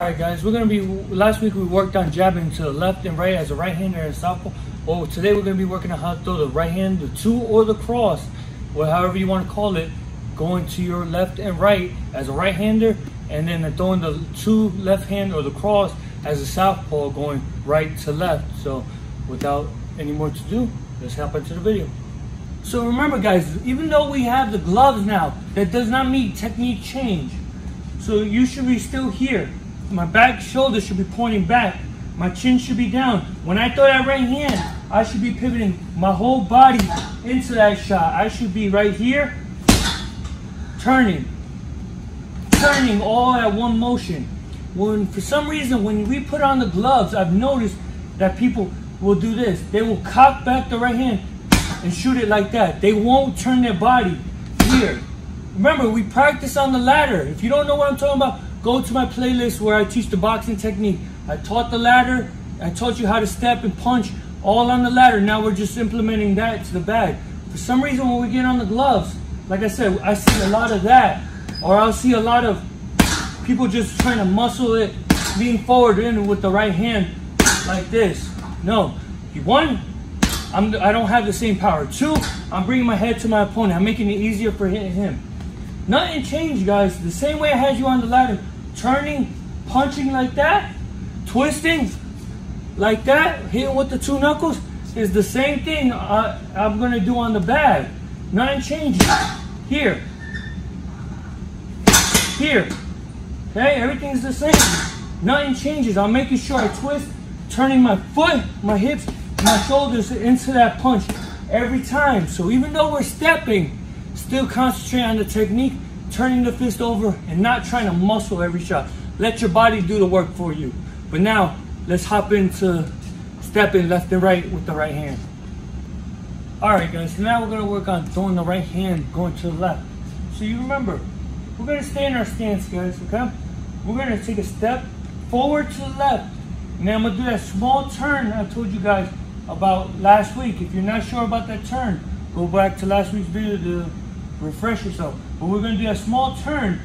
Alright guys, last week we worked on jabbing to the left and right as a right hander and southpaw. Well, today we're going to be working on how to throw the right hand, the two or the cross, or however you want to call it, going to your left and right as a right hander, and then throwing the two left hand or the cross as a southpaw going right to left. So without any more to do, let's hop into the video. So remember guys, even though we have the gloves now, that does not mean technique change. So you should be still here. My back shoulder should be pointing back. My chin should be down. When I throw that right hand, I should be pivoting my whole body into that shot. I should be right here, turning all at one motion. When for some reason, when we put on the gloves, I've noticed that people will do this. They will cock back the right hand and shoot it like that. They won't turn their body here. Remember, we practice on the ladder. If you don't know what I'm talking about, go to my playlist where I teach the boxing technique. I taught the ladder. I taught you how to step and punch all on the ladder. Now we're just implementing that to the bag. For some reason, when we get on the gloves, like I said, I see a lot of that. Or I'll see a lot of people just trying to muscle it, lean forward in with the right hand like this. No. One, I don't have the same power. Two, I'm bringing my head to my opponent. I'm making it easier for him. Nothing changed, guys. The same way I had you on the ladder, turning, punching like that, twisting like that, hitting with the two knuckles, is the same thing I'm going to do on the bag. Nothing changes. Here. Here. Okay, everything's the same. Nothing changes. I'm making sure I twist, turning my foot, my hips, my shoulders into that punch every time. So even though we're stepping, still concentrate on the technique, turning the fist over and not trying to muscle every shot. Let your body do the work for you. But now, let's hop into stepping left and right with the right hand. Alright guys, so now we're going to work on throwing the right hand going to the left. So you remember, we're going to stay in our stance, guys, okay? We're going to take a step forward to the left. And then I'm going to do that small turn I told you guys about last week. If you're not sure about that turn, go back to last week's video to refresh yourself. But we're going to do a small turn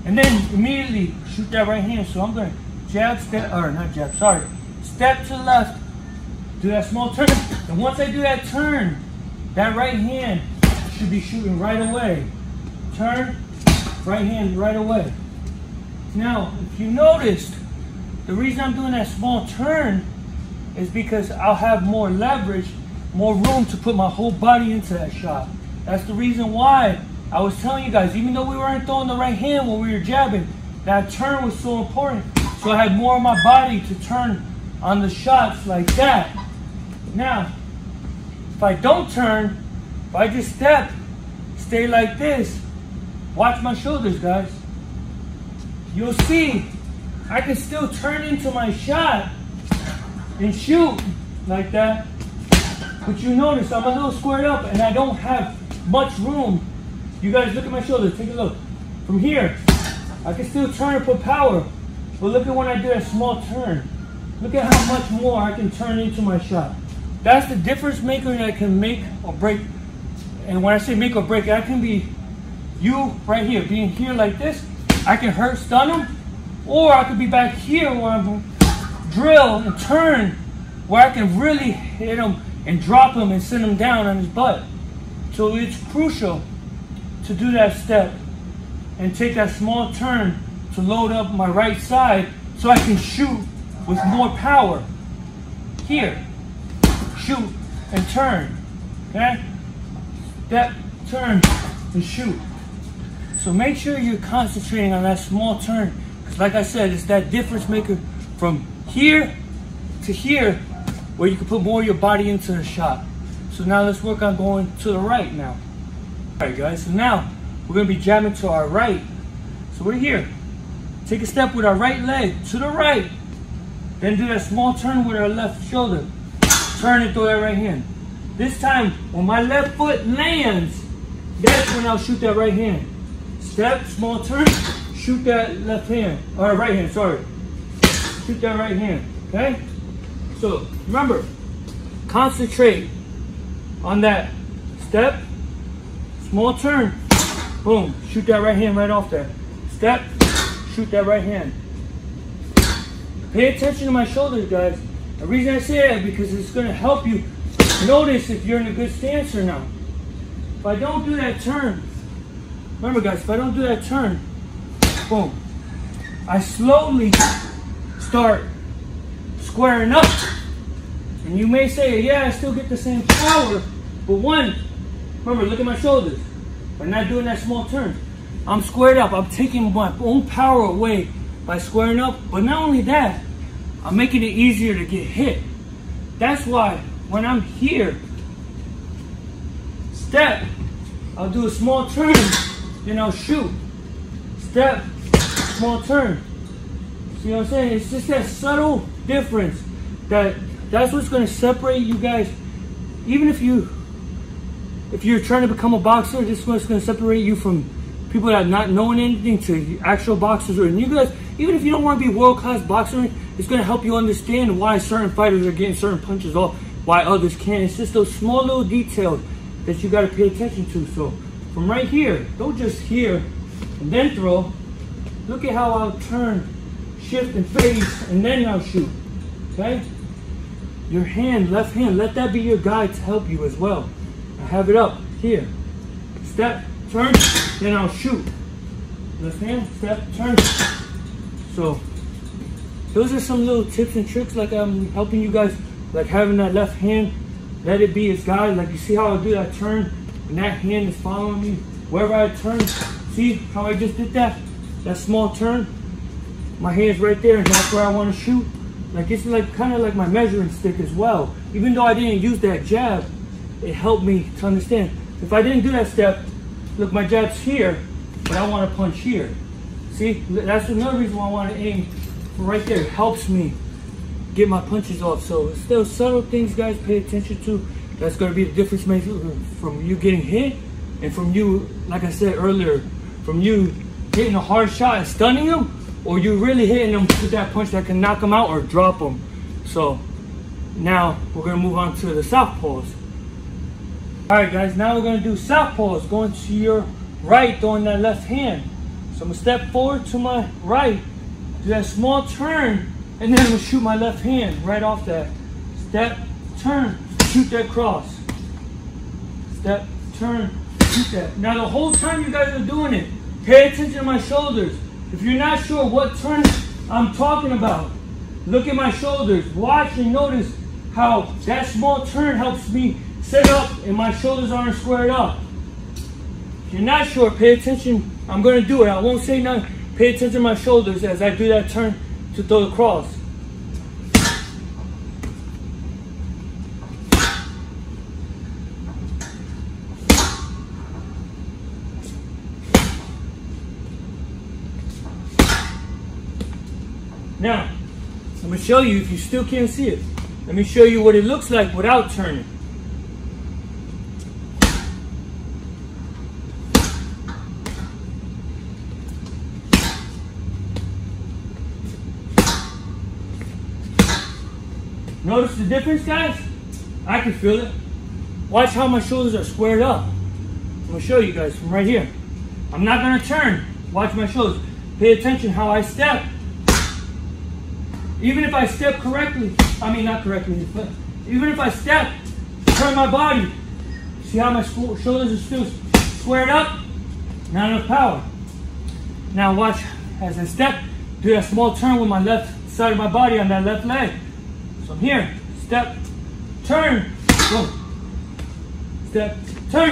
and then immediately shoot that right hand. So I'm going to jab, step, or not jab, sorry. Step to the left, do that small turn. And once I do that turn, that right hand should be shooting right away. Turn, right hand right away. Now, if you noticed, the reason I'm doing that small turn is because I'll have more leverage, more room to put my whole body into that shot. That's the reason why I was telling you guys, even though we weren't throwing the right hand when we were jabbing, that turn was so important. So I had more of my body to turn on the shots like that. Now, if I don't turn, if I just step, stay like this, watch my shoulders, guys. You'll see I can still turn into my shot and shoot like that. But you notice I'm a little squared up and I don't have much room. You guys look at my shoulders, take a look. From here, I can still turn and put power. But look at when I do that small turn. Look at how much more I can turn into my shot. That's the difference maker that I can make or break. And when I say make or break, I can be you right here, being here like this. I can stun him, or I could be back here where I'm drill and turn, where I can really hit him and drop him and send him down on his butt. So it's crucial to do that step and take that small turn to load up my right side so I can shoot with more power. Here, shoot and turn, okay? Step, turn, and shoot. So make sure you're concentrating on that small turn, because like I said, it's that difference maker from here to here where you can put more of your body into the shot. So now let's work on going to the right now. Alright guys, so now we're going to be jabbing to our right. So we're here. Take a step with our right leg to the right. Then do that small turn with our left shoulder. Turn and throw that right hand. This time, when my left foot lands, that's when I'll shoot that right hand. Step, small turn, shoot that left hand, or right hand, sorry. Shoot that right hand, okay? So, remember, concentrate on that step, small turn, boom, shoot that right hand right off there. Step, shoot that right hand. Pay attention to my shoulders, guys. The reason I say that is because it's going to help you notice if you're in a good stance or not. If I don't do that turn, remember guys, if I don't do that turn, boom, I slowly start squaring up. And you may say, yeah, I still get the same power, but one, remember, look at my shoulders. I'm not doing that small turn. I'm squared up. I'm taking my own power away by squaring up. But not only that, I'm making it easier to get hit. That's why when I'm here, step, I'll do a small turn, then I'll shoot. Step, small turn. See what I'm saying? It's just that subtle difference that's what's going to separate you guys. Even if you're trying to become a boxer, this is what's going to separate you from people that are not knowing anything to actual boxers. And you guys, even if you don't want to be world-class boxer, it's going to help you understand why certain fighters are getting certain punches off, why others can't. It's just those small little details that you got to pay attention to. So from right here, don't just here and then throw. Look at how I'll turn, shift and face, and then I'll shoot. Okay? Your hand, left hand, let that be your guide to help you as well. I have it up here. Step, turn, then I'll shoot. Left hand, step, turn. So those are some little tips and tricks, like I'm helping you guys, like having that left hand, let it be its guide. Like you see how I do that turn, and that hand is following me wherever I turn. See how I just did that small turn? My hand's right there, and that's where I want to shoot. Like it's like kind of like my measuring stick as well. Even though I didn't use that jab, it helped me to understand. If I didn't do that step, look, my jab's here, but I want to punch here. See, that's another reason why I want to aim right there. It helps me get my punches off. So it's those subtle things, guys, pay attention to. That's going to be the difference maker from you getting hit and from you, like I said earlier, from you hitting a hard shot and stunning them, or you really hitting them with that punch that can knock them out or drop them. So now we're going to move on to the southpaws. Alright guys, now we're going to do southpaws, going to your right, throwing that left hand. So I'm going to step forward to my right, do that small turn, and then I'm going to shoot my left hand right off that. Step, turn, shoot that cross. Step, turn, shoot that. Now the whole time you guys are doing it, pay attention to my shoulders. If you're not sure what turn I'm talking about, look at my shoulders. Watch and notice how that small turn helps me set up and my shoulders aren't squared up. If you're not sure, pay attention. I'm going to do it. I won't say nothing. Pay attention to my shoulders as I do that turn to throw the cross. Now, I'm going to show you, if you still can't see it, let me show you what it looks like without turning. Notice the difference, guys? I can feel it. Watch how my shoulders are squared up. I'm going to show you guys from right here. I'm not going to turn. Watch my shoulders. Pay attention how I step. Even if I step correctly, not correctly, but even if I step, turn my body, see how my shoulders are still squared up? Not enough power. Now watch as I step, do that small turn with my left side of my body on that left leg. So I'm here, step, turn, go. Step, turn.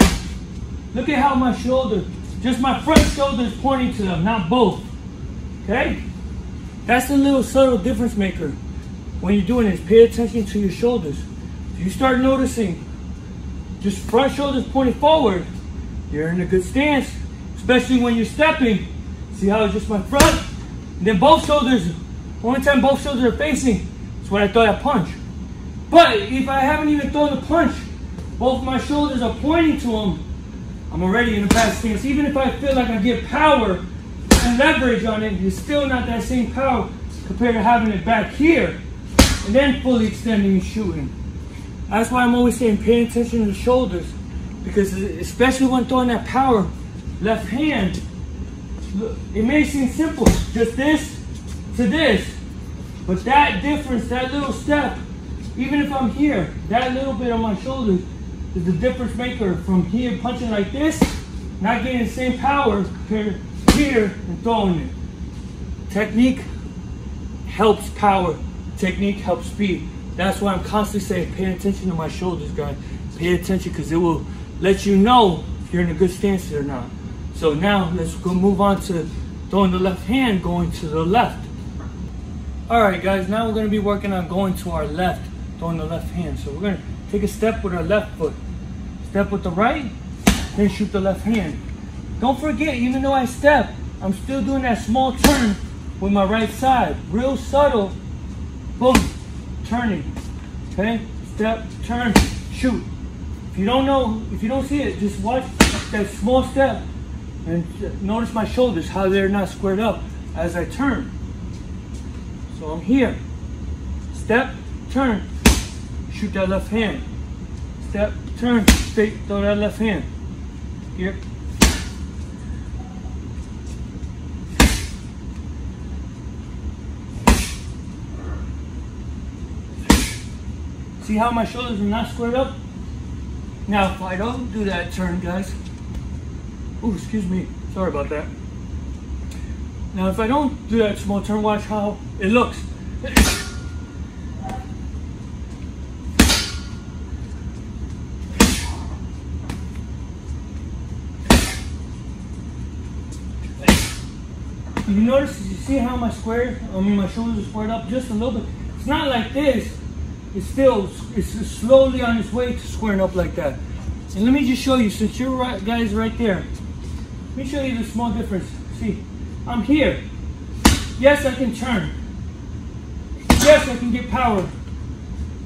Look at how my shoulder, just my front shoulder is pointing to them, not both. Okay? That's a little subtle difference maker when you're doing this. Pay attention to your shoulders. If you start noticing just front shoulders pointing forward, you're in a good stance, especially when you're stepping. See how it's just my front? And then both shoulders, only time both shoulders are facing is when I throw that punch. But if I haven't even thrown the punch, both my shoulders are pointing to them, I'm already in a bad stance. Even if I feel like I get power and leverage on it, it's still not that same power compared to having it back here and then fully extending and shooting. That's why I'm always saying pay attention to the shoulders, because especially when throwing that power left hand, it may seem simple, just this to this, But that difference, that little step, even if I'm here, that little bit on my shoulders is the difference maker from here punching like this, not getting the same power compared to here and throwing it. Technique helps power. Technique helps speed. That's why I'm constantly saying pay attention to my shoulders, guys. Pay attention because it will let you know if you're in a good stance or not. So now let's go move on to throwing the left hand, going to the left. All right, guys, now we're going to be working on going to our left, throwing the left hand. So we're going to take a step with our left foot, step with the right, then shoot the left hand. Don't forget, even though I step, I'm still doing that small turn with my right side. Real subtle, boom, turning, okay? Step, turn, shoot. If you don't know, if you don't see it, just watch that small step and notice my shoulders, how they're not squared up as I turn. So I'm here, step, turn, shoot that left hand. Step, turn, straight, throw that left hand. Here. See how my shoulders are not squared up? Now, if I don't do that turn, guys. Oh, excuse me. Sorry about that. Now, if I don't do that small turn, watch how it looks. You notice, you see how my shoulders are squared up just a little bit. It's not like this. It's slowly on its way to squaring up like that. And let me just show you, since you're guys right there, let me show you the small difference. See, I'm here. Yes, I can turn. Yes, I can get power.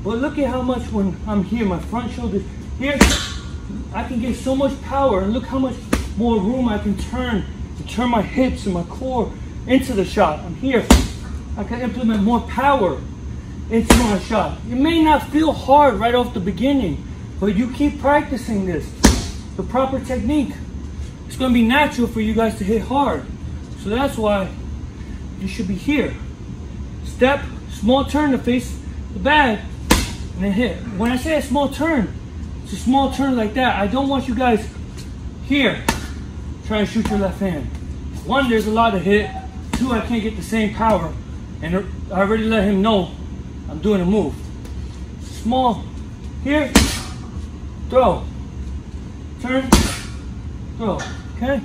But look at how much when I'm here, my front shoulders, here, I can get so much power. And look how much more room I can turn my hips and my core into the shot. I'm here. I can implement more power into my shot. It may not feel hard right off the beginning, but you keep practicing this, the proper technique. It's going to be natural for you guys to hit hard. So that's why you should be here. Step, small turn to face the bag, and then hit. When I say a small turn, it's a small turn like that. I don't want you guys here trying to shoot your left hand. One, there's a lot of hit. Two, I can't get the same power. And I already let him know I'm doing a move. Small, here, throw, turn, throw, okay?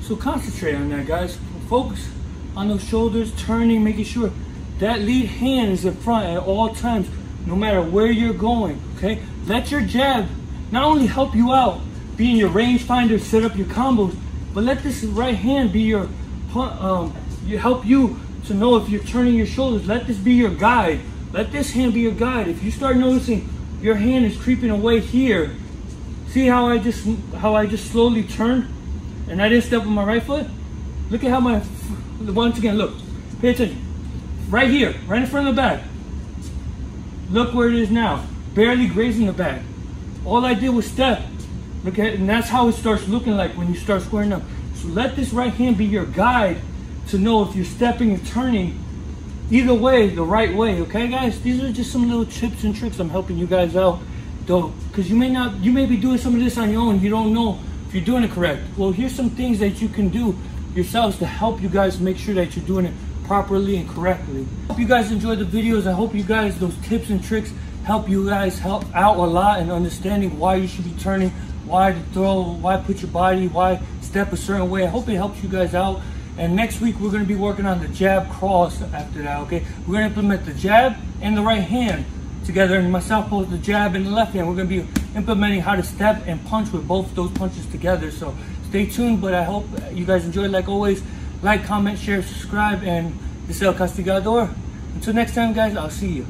So concentrate on that, guys. Focus on those shoulders, turning, making sure that lead hand is in front at all times, no matter where you're going, okay? Let your jab not only help you out, being your rangefinder, set up your combos, but let this right hand be your, help you to know if you're turning your shoulders. Let this be your guide. Let this hand be your guide. If you start noticing your hand is creeping away here, see how I just slowly turned and I didn't step with my right foot? Look at how once again, look, pay attention. Right here, right in front of the bag. Look where it is now, barely grazing the bag. All I did was step. Look at it, and that's how it starts looking like when you start squaring up. So let this right hand be your guide to know if you're stepping and turning either way, the right way, okay guys? These are just some little tips and tricks I'm helping you guys out, though, because you may be doing some of this on your own. You don't know if you're doing it correct. Well, here's some things that you can do yourselves to help you guys make sure that you're doing it properly and correctly. Hope you guys enjoyed the videos. I hope you guys, those tips and tricks help you guys out a lot in understanding why you should be turning, why to throw, why put your body, why step a certain way. I hope it helps you guys out. And next week we're going to be working on the jab cross after that, okay? We're going to implement the jab and the right hand together, and myself both the jab and the left hand. We're going to be implementing how to step and punch with both those punches together. So stay tuned, but I hope you guys enjoyed. Like always, like, comment, share, subscribe, and this is El Castigador. Until next time, guys, I'll see you.